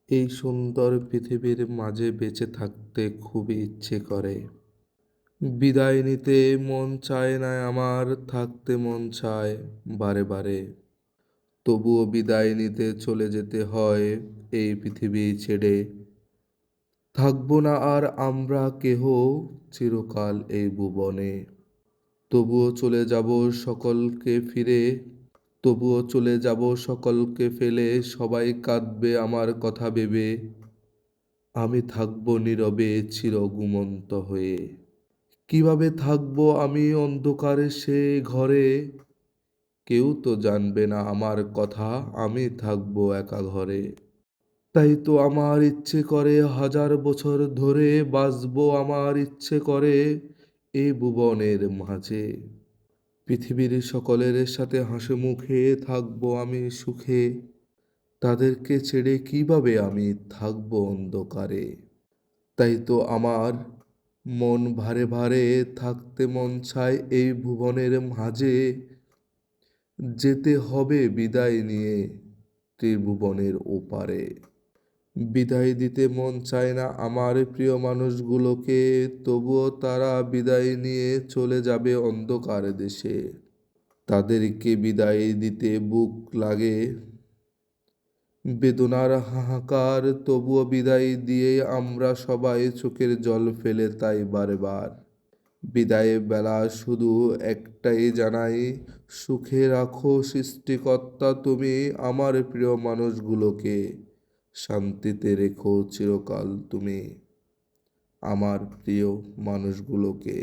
এই সুন্দর পৃথিবীর মাঝে বেঁচে থাকতে খুবই ইচ্ছে করে। বিদায় নিতে মন চায় না আমার, থাকতে মন চায় বারে বারে। তবুও বিদায় নিতে চলে যেতে হয় এই পৃথিবী ছেড়ে। থাকবো না আর আমরা কেহ চিরকাল এই ভুবনে। তবুও চলে যাব সকলকে ফিরে, তবুও চলে যাব সকলকে ফেলে। সবাই কাঁদবে আমার কথা ভেবে, আমি থাকবো নীরবে চির ঘুমন্ত হয়ে। কিভাবে থাকবো আমি অন্ধকারে সে ঘরে, কেউ তো জানবে না আমার কথা, আমি থাকবো একা ঘরে। তাই তো আমার ইচ্ছে করে হাজার বছর ধরে বাঁচবো, আমার ইচ্ছে করে এ ভুবনের মাঝে। পৃথিবীর সকলের সাথে হাসি মুখে থাকবো আমি সুখে, তাদেরকে ছেড়ে কিভাবে আমি থাকবো অন্ধকারে। তাই তো আমার মন ভারে ভারে, থাকতে মন চায় এই ভুবনের মাঝে। যেতে হবে বিদায় নিয়ে ত্রিভুবনের ওপারে। বিদায় দিতে মন চায় না আমার প্রিয় মানুষগুলোকে, তবুও তারা বিদায় নিয়ে চলে যাবে অন্ধকার দেশে। তাদেরকে বিদায় দিতে বুক লাগে বেদনার হাহাকার, তবুও বিদায় দিয়ে আমরা সবাই চোখের জল ফেলে তাই বারবার। বিদায়ের বেলা শুধু একটাই জানাই, সুখে রাখো সৃষ্টিকর্তা তুমি আমার প্রিয় মানুষগুলোকে, শান্তিতে রেখো চিরকাল তুমি আমার প্রিয় মানুষগুলোকে।